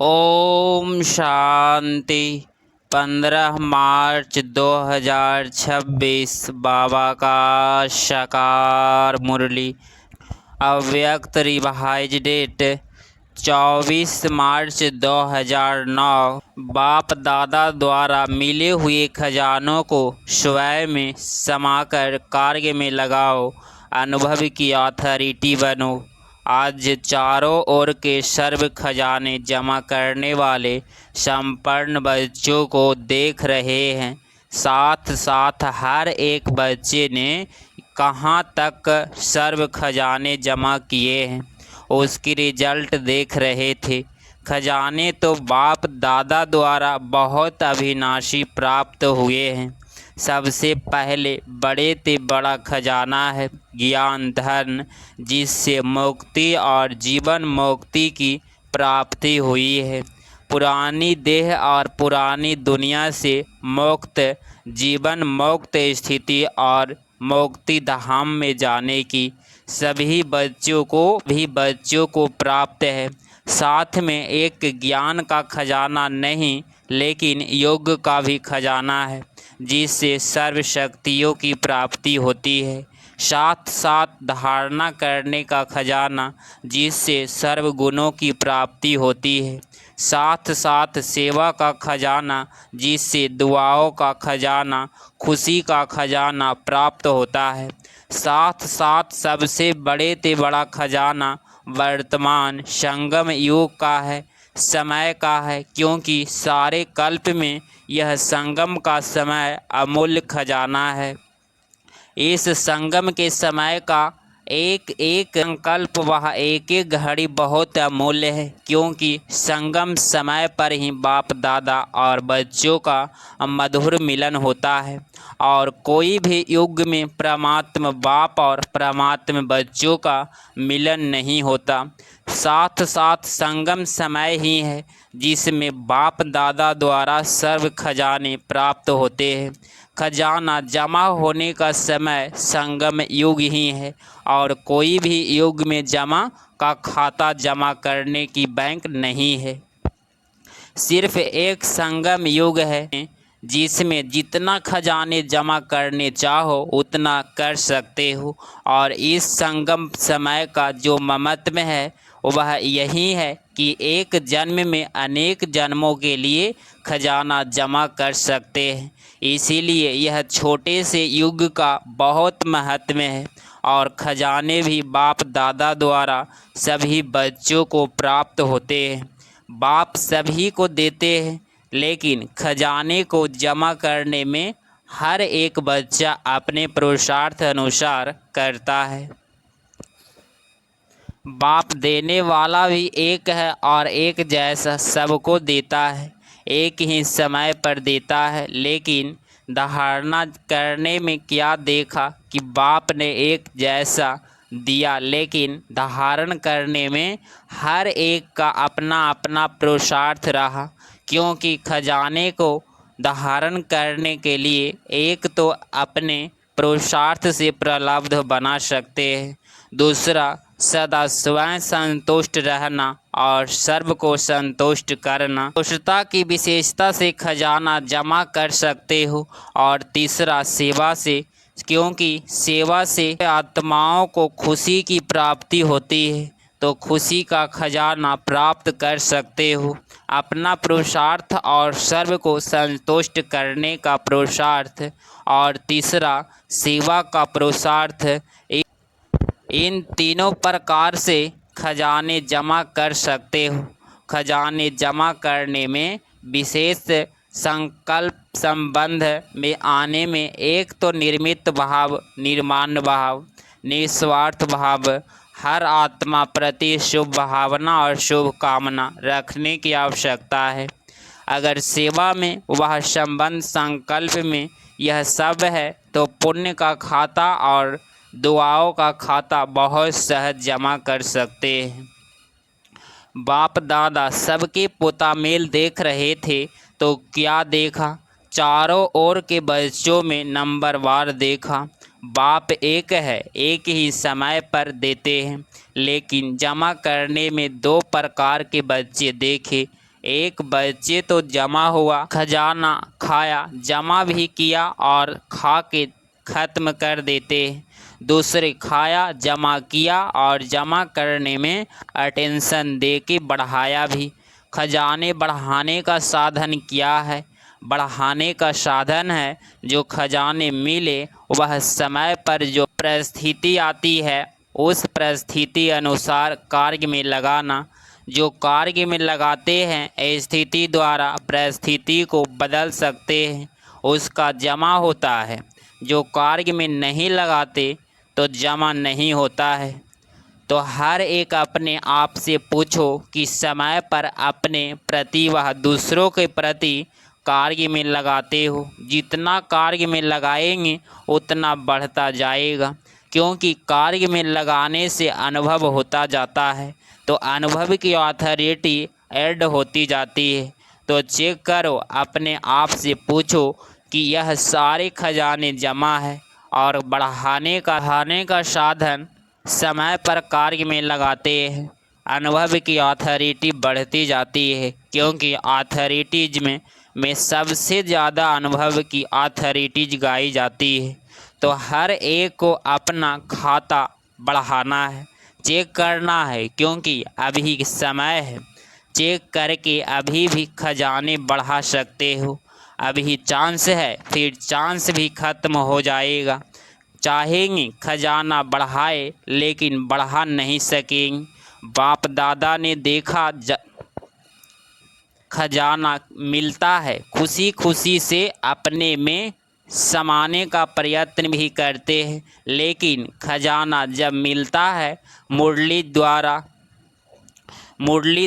ओम शांति। 15 मार्च 2026 बाबा का साकार मुरली। अव्यक्त रिवाइज डेट 24 मार्च 2009। बाप दादा द्वारा मिले हुए खजानों को स्वयं में समाकर कार्य में लगाओ। अनुभव की अथॉरिटी बनो। आज चारों ओर के सर्व खजाने जमा करने वाले संपन्न बच्चों को देख रहे हैं। साथ साथ हर एक बच्चे ने कहाँ तक सर्व खजाने जमा किए हैं उसकी रिजल्ट देख रहे थे। खजाने तो बाप दादा द्वारा बहुत अविनाशी प्राप्त हुए हैं। सबसे पहले बड़े से बड़ा खजाना है ज्ञान धन, जिससे मुक्ति और जीवन मुक्ति की प्राप्ति हुई है। पुरानी देह और पुरानी दुनिया से मुक्त जीवन मुक्त स्थिति और मुक्ति धाम में जाने की सभी बच्चों को प्राप्त है। साथ में एक ज्ञान का खजाना नहीं लेकिन योग का भी खजाना है, जिससे सर्व शक्तियों की प्राप्ति होती है। साथ साथ धारणा करने का खजाना, जिससे सर्व गुणों की प्राप्ति होती है। साथ साथ सेवा का खजाना, जिससे दुआओं का खजाना, खुशी का खजाना प्राप्त होता है। साथ साथ सबसे बड़े से बड़ा खजाना वर्तमान संगम युग का है, समय का है, क्योंकि सारे कल्प में यह संगम का समय अमूल्य खजाना है। इस संगम के समय का एक एक संकल्प वह एक एक घड़ी बहुत अमूल्य है, क्योंकि संगम समय पर ही बाप दादा और बच्चों का मधुर मिलन होता है। और कोई भी युग में परमात्मा बाप और परमात्मा बच्चों का मिलन नहीं होता। साथ साथ संगम समय ही है जिसमें बाप दादा द्वारा सर्व खजाने प्राप्त होते हैं। खजाना जमा होने का समय संगम युग ही है, और कोई भी युग में जमा का खाता जमा करने की बैंक नहीं है। सिर्फ एक संगम युग है जिसमें जितना खजाने जमा करने चाहो उतना कर सकते हो। और इस संगम समय का जो महत्व है वह यही है कि एक जन्म में अनेक जन्मों के लिए खजाना जमा कर सकते हैं। इसीलिए यह छोटे से युग का बहुत महत्व है। और खजाने भी बाप दादा द्वारा सभी बच्चों को प्राप्त होते हैं। बाप सभी को देते हैं, लेकिन खजाने को जमा करने में हर एक बच्चा अपने पुरुषार्थ अनुसार करता है। बाप देने वाला भी एक है और एक जैसा सबको देता है, एक ही समय पर देता है। लेकिन धारणा करने में क्या देखा कि बाप ने एक जैसा दिया, लेकिन धारण करने में हर एक का अपना अपना पुरुषार्थ रहा। क्योंकि खजाने को धारण करने के लिए एक तो अपने पुरुषार्थ से प्रलब्ध बना सकते हैं, दूसरा सदा स्वयं संतुष्ट रहना और सर्व को संतुष्ट करना, संतुष्टता की विशेषता से खजाना जमा कर सकते हो। और तीसरा सेवा से, क्योंकि सेवा से आत्माओं को खुशी की प्राप्ति होती है, तो खुशी का खजाना प्राप्त कर सकते हो। अपना पुरुषार्थ और सर्व को संतुष्ट करने का पुरुषार्थ, और तीसरा सेवा का पुरुषार्थ, इन तीनों प्रकार से खजाने जमा कर सकते हो। खजाने जमा करने में विशेष संकल्प संबंध में आने में एक तो निर्मित भाव, निर्माण भाव, निस्वार्थ भाव, हर आत्मा प्रति शुभ भावना और शुभ कामना रखने की आवश्यकता है। अगर सेवा में वह संबंध संकल्प में यह सब है तो पुण्य का खाता और दुआओं का खाता बहुत सहज जमा कर सकते हैं। बाप दादा सबके पोतामेल देख रहे थे तो क्या देखा? चारों ओर के बच्चों में नंबरवार देखा। बाप एक है, एक ही समय पर देते हैं, लेकिन जमा करने में दो प्रकार के बच्चे देखे। एक बच्चे तो जमा हुआ खजाना खाया, जमा भी किया और खा के ख़त्म कर देते हैं। दूसरे खाया, जमा किया और जमा करने में अटेंशन दे के बढ़ाया भी। खजाने बढ़ाने का साधन क्या है? बढ़ाने का साधन है जो खजाने मिले वह समय पर जो परिस्थिति आती है उस परिस्थिति अनुसार कार्य में लगाना। जो कार्य में लगाते हैं स्थिति द्वारा परिस्थिति को बदल सकते हैं, उसका जमा होता है। जो कार्य में नहीं लगाते तो जमा नहीं होता है। तो हर एक अपने आप से पूछो कि समय पर अपने प्रति व दूसरों के प्रति कार्य में लगाते हो। जितना कार्य में लगाएंगे उतना बढ़ता जाएगा, क्योंकि कार्य में लगाने से अनुभव होता जाता है, तो अनुभव की अथॉरिटी ऐड होती जाती है। तो चेक करो, अपने आप से पूछो कि यह सारे खजाने जमा है और बढ़ाने का साधन समय पर कार्य में लगाते हैं। अनुभव की अथॉरिटी बढ़ती जाती है, क्योंकि अथॉरिटीज में सबसे ज़्यादा अनुभव की अथॉरिटीज गाई जाती है। तो हर एक को अपना खाता बढ़ाना है, चेक करना है, क्योंकि अभी समय है। चेक करके अभी भी खजाने बढ़ा सकते हो। अभी चांस है, फिर चांस भी ख़त्म हो जाएगा। चाहेंगे खजाना बढ़ाए लेकिन बढ़ा नहीं सकेंगे। बाप दादा ने देखा खजाना मिलता है, खुशी खुशी से अपने में समाने का प्रयत्न भी करते हैं, लेकिन खजाना जब मिलता है मुरली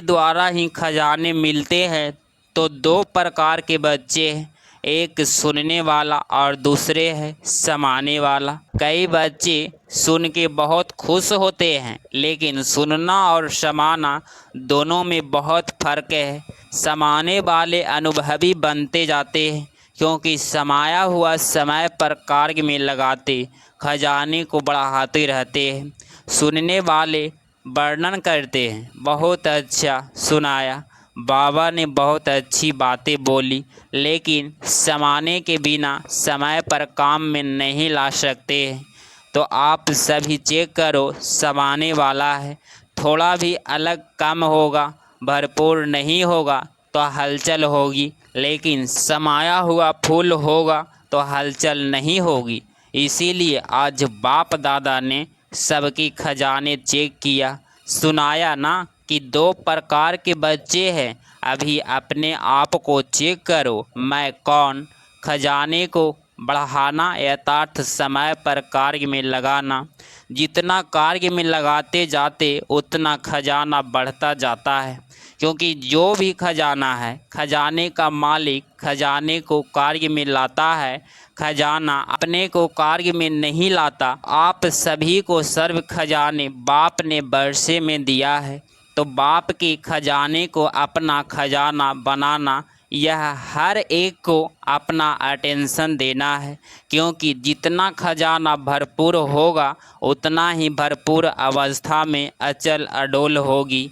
द्वारा ही खजाने मिलते हैं। तो दो प्रकार के बच्चे हैं, एक सुनने वाला और दूसरे है समाने वाला। कई बच्चे सुन के बहुत खुश होते हैं, लेकिन सुनना और समाना दोनों में बहुत फ़र्क है। समाने वाले अनुभवी बनते जाते हैं, क्योंकि समाया हुआ समय पर कार्य में लगाते खजाने को बढ़ाते रहते हैं। सुनने वाले वर्णन करते हैं, बहुत अच्छा सुनाया, बाबा ने बहुत अच्छी बातें बोली, लेकिन समाने के बिना समय पर काम में नहीं ला सकते हैं। तो आप सभी चेक करो, समाने वाला है, थोड़ा भी अलग कम होगा, भरपूर नहीं होगा तो हलचल होगी, लेकिन समाया हुआ फूल होगा तो हलचल नहीं होगी। इसीलिए आज बाप दादा ने सबकी खजाने चेक किया, सुनाया ना कि दो प्रकार के बच्चे हैं। अभी अपने आप को चेक करो, मैं कौन? खजाने को बढ़ाना यथार्थ समय पर कार्य में लगाना। जितना कार्य में लगाते जाते उतना खजाना बढ़ता जाता है, क्योंकि जो भी खजाना है, खजाने का मालिक खजाने को कार्य में लाता है, खजाना अपने को कार्य में नहीं लाता। आप सभी को सर्व खजाने बाप ने वर्षे में दिया है, तो बाप के खजाने को अपना खजाना बनाना, यह हर एक को अपना अटेंशन देना है, क्योंकि जितना खजाना भरपूर होगा उतना ही भरपूर अवस्था में अचल अडोल होगी।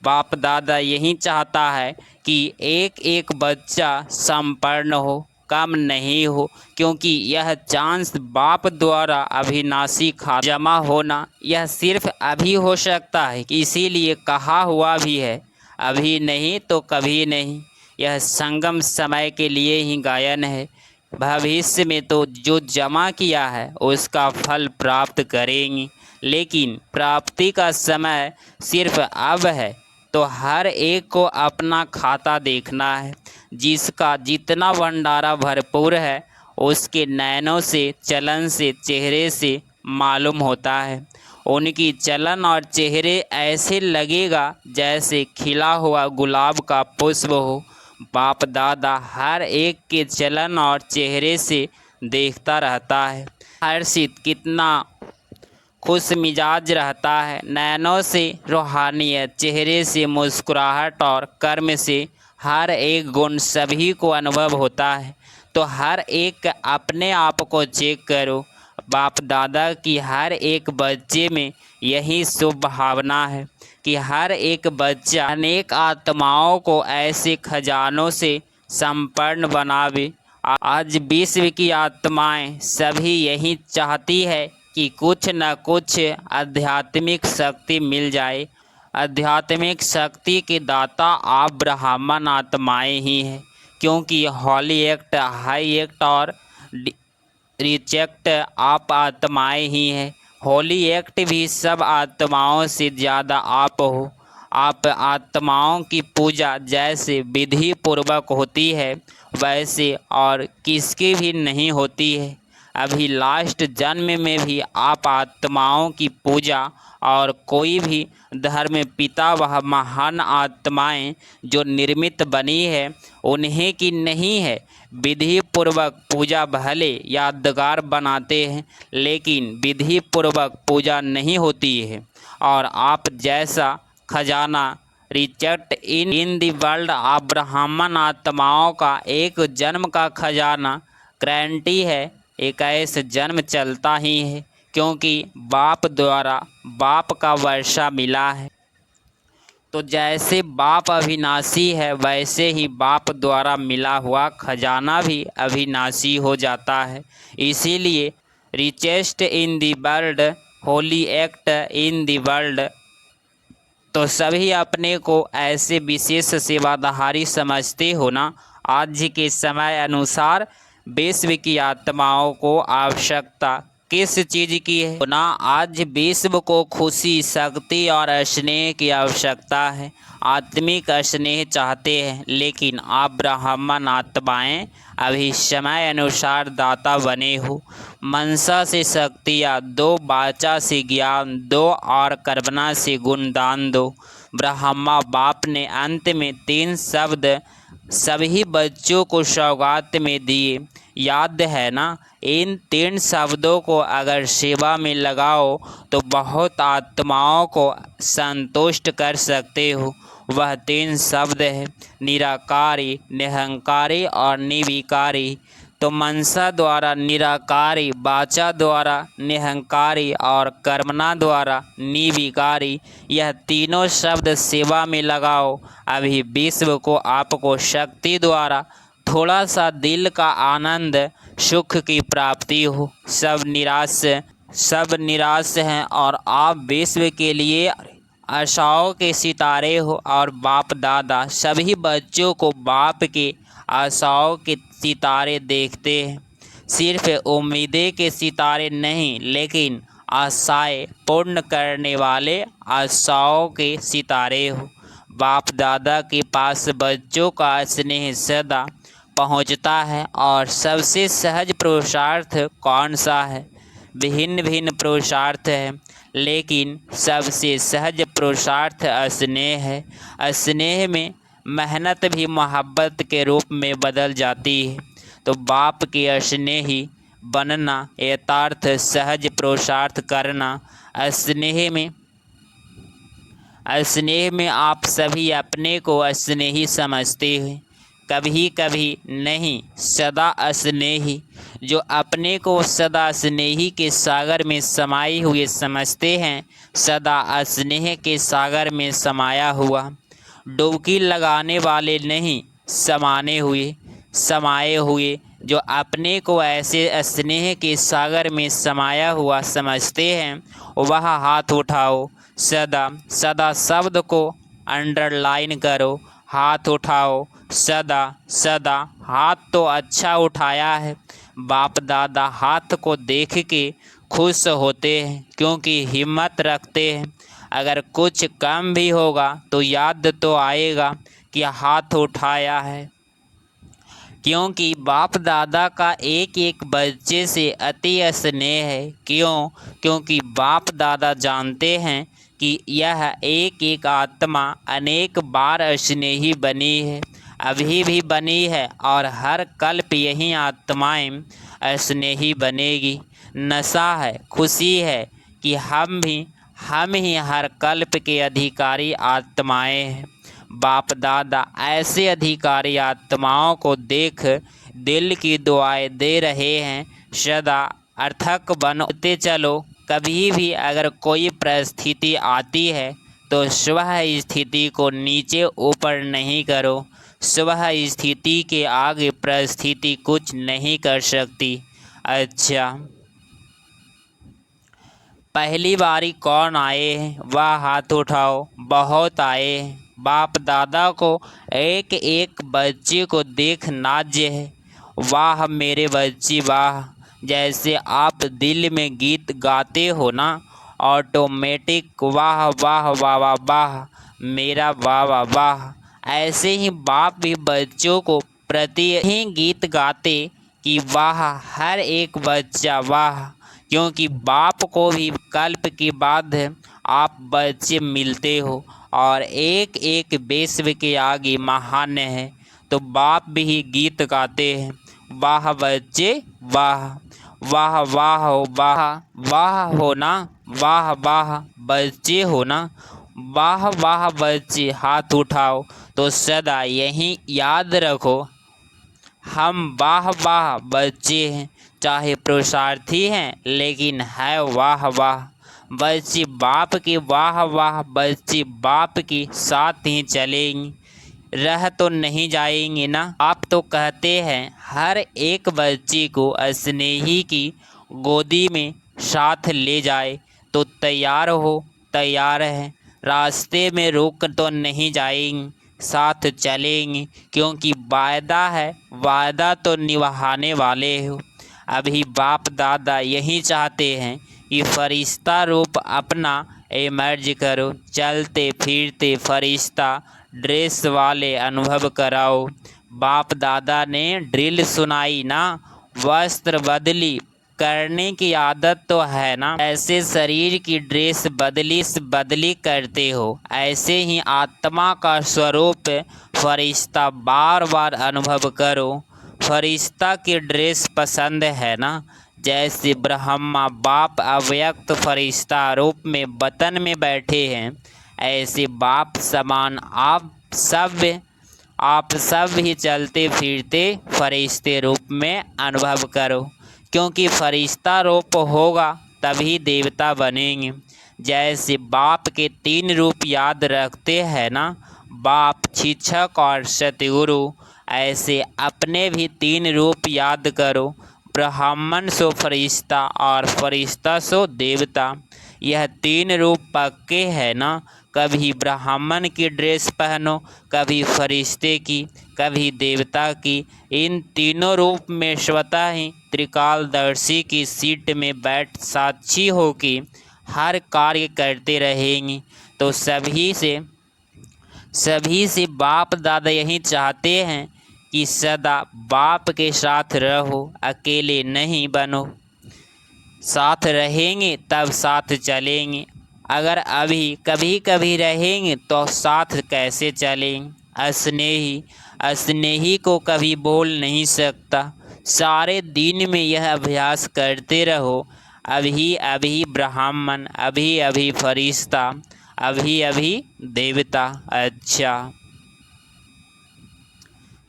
बाप दादा यही चाहता है कि एक एक बच्चा संपन्न हो, कम नहीं हो, क्योंकि यह चांस बाप द्वारा अविनाशी खाता जमा होना यह सिर्फ अभी हो सकता है। इसीलिए कहा हुआ भी है, अभी नहीं तो कभी नहीं। यह संगम समय के लिए ही गायन है। भविष्य में तो जो जमा किया है उसका फल प्राप्त करेंगे, लेकिन प्राप्ति का समय सिर्फ अब है। तो हर एक को अपना खाता देखना है। जिसका जितना भंडारा भरपूर है उसके नैनों से, चलन से, चेहरे से मालूम होता है। उनकी चलन और चेहरे ऐसे लगेगा जैसे खिला हुआ गुलाब का पुष्प हो। बाप दादा हर एक के चलन और चेहरे से देखता रहता है। हर्षित कितना खुश मिजाज रहता है, नैनों से रूहानियत, चेहरे से मुस्कुराहट और कर्म से हर एक गुण सभी को अनुभव होता है। तो हर एक अपने आप को चेक करो, बाप दादा की हर एक बच्चे में यही शुभ भावना है। कि हर एक बच्चा अनेक आत्माओं को ऐसे खजानों से संपन्न बनावे। आज विश्व की आत्माएं सभी यही चाहती है कि कुछ न कुछ आध्यात्मिक शक्ति मिल जाए। आध्यात्मिक शक्ति के दाता आप ब्राह्मण आत्माएं ही हैं, क्योंकि हॉली एक्ट, हाई एक्ट और रिजेक्ट आप आत्माएं ही हैं। होली एक्ट भी सब आत्माओं से ज़्यादा आप हो। आप आत्माओं की पूजा जैसे विधि पूर्वक होती है वैसे और किसकी भी नहीं होती है। अभी लास्ट जन्म में भी आप आत्माओं की पूजा और कोई भी धर्म पिता वह महान आत्माएं जो निर्मित बनी है उन्हें की नहीं है। विधि पूर्वक पूजा भले यादगार बनाते हैं, लेकिन विधि पूर्वक पूजा नहीं होती है। और आप जैसा खजाना रिजेक्ट इन दी वर्ल्ड आप ब्राह्मण आत्माओं का एक जन्म का खजाना गारंटी है 21 जन्म चलता ही है, क्योंकि बाप द्वारा बाप का वर्षा मिला है। तो जैसे बाप अविनाशी है वैसे ही बाप द्वारा मिला हुआ खजाना भी अविनाशी हो जाता है। इसीलिए richest in the world, Holi act in the world. तो सभी अपने को ऐसे विशेष सेवाधारी समझते हो ना। आज के समय अनुसार विश्व की आत्माओं को आवश्यकता किस चीज़ की है ना। आज विश्व को खुशी, शक्ति और स्नेह की आवश्यकता है। आत्मिक स्नेह चाहते हैं, लेकिन आप ब्राह्मण आत्माएं अभी समय अनुसार दाता बने हो। मनसा से शक्तियाँ दो, वाचा से ज्ञान दो और कर्मणा से गुणदान दो। ब्रह्मा बाप ने अंत में 3 शब्द सभी बच्चों को सौगात में दिए, याद है ना। इन 3 शब्दों को अगर सेवा में लगाओ तो बहुत आत्माओं को संतुष्ट कर सकते हो। वह 3 शब्द है निराकारी, निहंकारी और निर्विकारी। तो मनसा द्वारा निराकारी, वाचा द्वारा निहंकारी और कर्मणा द्वारा निर्विकारी, यह तीनों शब्द सेवा में लगाओ। अभी विश्व को आपको शक्ति द्वारा थोड़ा सा दिल का आनंद, सुख की प्राप्ति हो। सब निराश हैं और आप विश्व के लिए आशाओं के सितारे हो। और बाप दादा सभी बच्चों को बाप के आशाओं के सितारे देखते हैं। सिर्फ उम्मीदें के सितारे नहीं, लेकिन आशाएं पूर्ण करने वाले आशाओं के सितारे हो। बाप दादा के पास बच्चों का स्नेह सदा पहुंचता है। और सबसे सहज पुरुषार्थ कौन सा है? भिन्न भिन्न पुरुषार्थ है, लेकिन सबसे सहज पुरुषार्थ स्नेह है। स्नेह में मेहनत भी मोहब्बत के रूप में बदल जाती है। तो बाप के स्नेही बनना, यथार्थ सहज पुरुषार्थ करना। स्नेह में आप सभी अपने को स्नेही समझते हैं, कभी कभी नहीं, सदा स्नेही। जो अपने को सदा स्नेही के सागर में समाये हुए समझते हैं, सदा स्नेह के सागर में समाया हुआ। डुबकी लगाने वाले नहीं, समाये हुए। जो अपने को ऐसे स्नेह के सागर में समाया हुआ समझते हैं, वह हाथ उठाओ। सदा शब्द को अंडरलाइन करो। हाथ उठाओ। सदा हाथ तो अच्छा उठाया है। बाप दादा हाथ को देख के खुश होते हैं, क्योंकि हिम्मत रखते हैं। अगर कुछ कम भी होगा तो याद तो आएगा कि हाथ उठाया है। क्योंकि बाप दादा का एक एक बच्चे से अति स्नेह है। क्योंकि बाप दादा जानते हैं कि यह एक एक आत्मा अनेक बार स्नेही बनी है, अभी भी बनी है और हर कल्प यही आत्माएं स्नेही बनेगी। नशा है, खुशी है कि हम ही हर कल्प के अधिकारी आत्माएं हैं। बाप दादा ऐसे अधिकारी आत्माओं को देख दिल की दुआएं दे रहे हैं। सदा अर्थक बनते चलो। कभी भी अगर कोई परिस्थिति आती है तो स्वह स्थिति को नीचे ऊपर नहीं करो। स्वह स्थिति के आगे परिस्थिति कुछ नहीं कर सकती। अच्छा, पहली बारी कौन आए हैं वह हाथ उठाओ। बहुत आए हैं। बाप दादा को एक एक बच्चे को देख नाज्य है। वाह मेरे बच्चे वाह। जैसे आप दिल में गीत गाते हो ना, ऑटोमेटिक वाह वाह वाह वाह वाह मेरा वाह वाह वाह, ऐसे ही बाप भी बच्चों को प्रति ही गीत गाते कि वाह हर एक बच्चा वाह, क्योंकि बाप को भी कल्प के बाद आप बच्चे मिलते हो और एक एक विश्व के आगे महान है, तो बाप भी गीत गाते हैं वाह बच्चे वाह। वाह वाह वाह वाह हो ना, वाह वाह बच्चे हो ना, वाह वाह बच्चे हाथ उठाओ। तो सदा यही याद रखो, हम वाह वाह बच्चे हैं, चाहे पुरुषार्थी हैं लेकिन है वाह वाह। बच्चे बाप के वाह वाह, बच्चे बाप के साथ ही चलेंगे, रह तो नहीं जाएंगे ना। आप तो कहते हैं हर एक बच्चे को स्नेही की गोदी में साथ ले जाए, तो तैयार हो। तैयार है। रास्ते में रुक तो नहीं जाएंगे, साथ चलेंगे, क्योंकि वायदा है, वायदा तो निभाने वाले हो। अभी बाप दादा यही चाहते हैं कि फरिश्ता रूप अपना इमर्ज करो, चलते फिरते फरिश्ता ड्रेस वाले अनुभव कराओ। बाप दादा ने ड्रिल सुनाई ना, वस्त्र बदली करने की आदत तो है ना। ऐसे शरीर की ड्रेस बदली करते हो, ऐसे ही आत्मा का स्वरूप फरिश्ता बार बार अनुभव करो। फरिश्ता की ड्रेस पसंद है ना। जैसे ब्रह्मा बाप अव्यक्त फरिश्ता रूप में वतन में बैठे हैं, ऐसे बाप समान आप सब ही चलते फिरते फरिश्ते रूप में अनुभव करो, क्योंकि फरिश्ता रूप होगा तभी देवता बनेंगे। जैसे बाप के 3 रूप याद रखते हैं ना, बाप, शिक्षक और सतगुरु, ऐसे अपने भी 3 रूप याद करो। ब्राह्मण सो फरिश्ता और फरिश्ता सो देवता, यह 3 रूप पक्के हैं ना। कभी ब्राह्मण की ड्रेस पहनो, कभी फरिश्ते की, कभी देवता की। इन तीनों रूप में स्वतः ही त्रिकालदर्शी की सीट में बैठ साक्षी हो कि हर कार्य करते रहेंगे। तो सभी से बाप दादा यही चाहते हैं कि सदा बाप के साथ रहो, अकेले नहीं बनो। साथ रहेंगे तब साथ चलेंगे, अगर अभी कभी कभी रहेंगे तो साथ कैसे चलेंगे। स्नेही को कभी बोल नहीं सकता। सारे दिन में यह अभ्यास करते रहो, अभी अभी ब्राह्मण, अभी अभी फरिश्ता, अभी अभी देवता। अच्छा,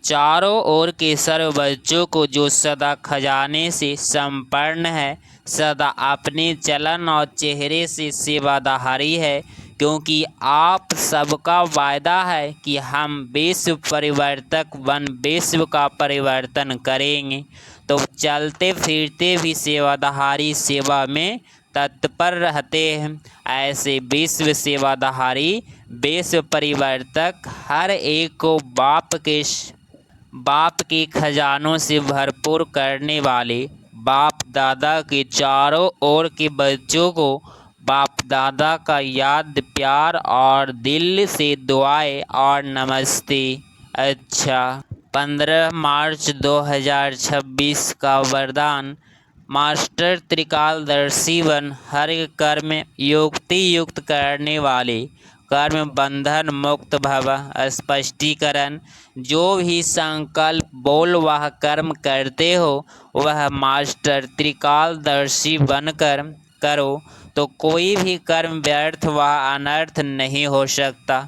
चारों ओर के सर्व बच्चों को जो सदा खजाने से संपन्न है, सदा अपने चलन और चेहरे से सेवादारी है, क्योंकि आप सबका वायदा है कि हम विश्व परिवर्तक बन विश्व का परिवर्तन करेंगे। तो चलते फिरते भी सेवादारी सेवा में तत्पर रहते हैं। ऐसे विश्व सेवादारी, विश्व परिवर्तक हर एक को बाप के खजानों से भरपूर करने वाले, बाप दादा के चारों ओर के बच्चों को बाप दादा का याद, प्यार और दिल से दुआएं और नमस्ते। अच्छा, 15 मार्च 2026 का वरदान। मास्टर त्रिकालदर्शी बन हर कर्म युक्त करने वाले, कर्म बंधन मुक्त भव। स्पष्टीकरण, जो भी संकल्प बोल वह कर्म करते हो, वह मास्टर त्रिकालदर्शी बनकर करो, तो कोई भी कर्म व्यर्थ व अनर्थ नहीं हो सकता।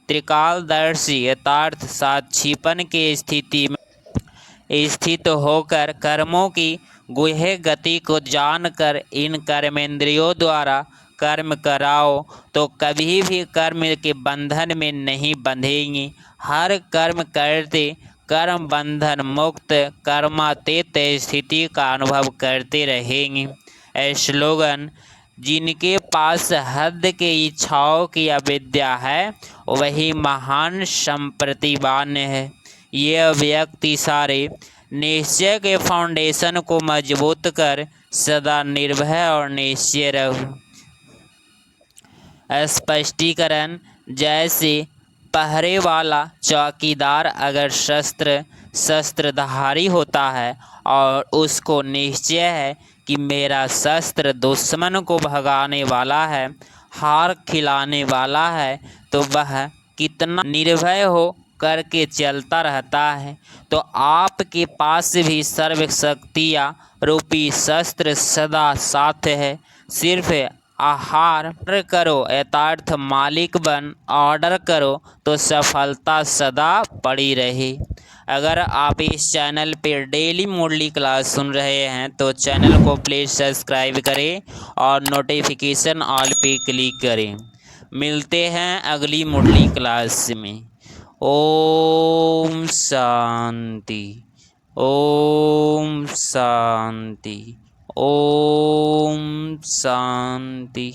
त्रिकालदर्शी यथार्थ साक्षीपन के स्थिति में स्थित होकर कर्मों की गुह्य गति को जानकर इन कर्मेंद्रियों द्वारा कर्म कराओ तो कभी भी कर्म के बंधन में नहीं बंधेंगे। हर कर्म करते कर्म बंधन मुक्त कर्मातीत स्थिति का अनुभव करते रहेंगे। स्लोगन: जिनके पास हद के इच्छाओं की अविद्या है वही महान संप्रतिवान है। यह व्यक्ति सारे निश्चय के फाउंडेशन को मजबूत कर सदा निर्भय और निश्चय रहो। स्पष्टीकरण: जैसे पहरे वाला चौकीदार अगर शस्त्रधारी होता है और उसको निश्चय है कि मेरा शस्त्र दुश्मन को भगाने वाला है, हार खिलाने वाला है, तो वह कितना निर्भय हो करके चलता रहता है। तो आपके पास भी सर्व शक्तियाँ रूपी शस्त्र सदा साथ है। सिर्फ आहार करो, यथार्थ मालिक बन ऑर्डर करो तो सफलता सदा पड़ी रहे। अगर आप इस चैनल पे डेली मुरली क्लास सुन रहे हैं तो चैनल को प्लीज़ सब्सक्राइब करें और नोटिफिकेशन ऑल पे क्लिक करें। मिलते हैं अगली मुरली क्लास में। ओम शांति, ओम शांति, ओम शांति।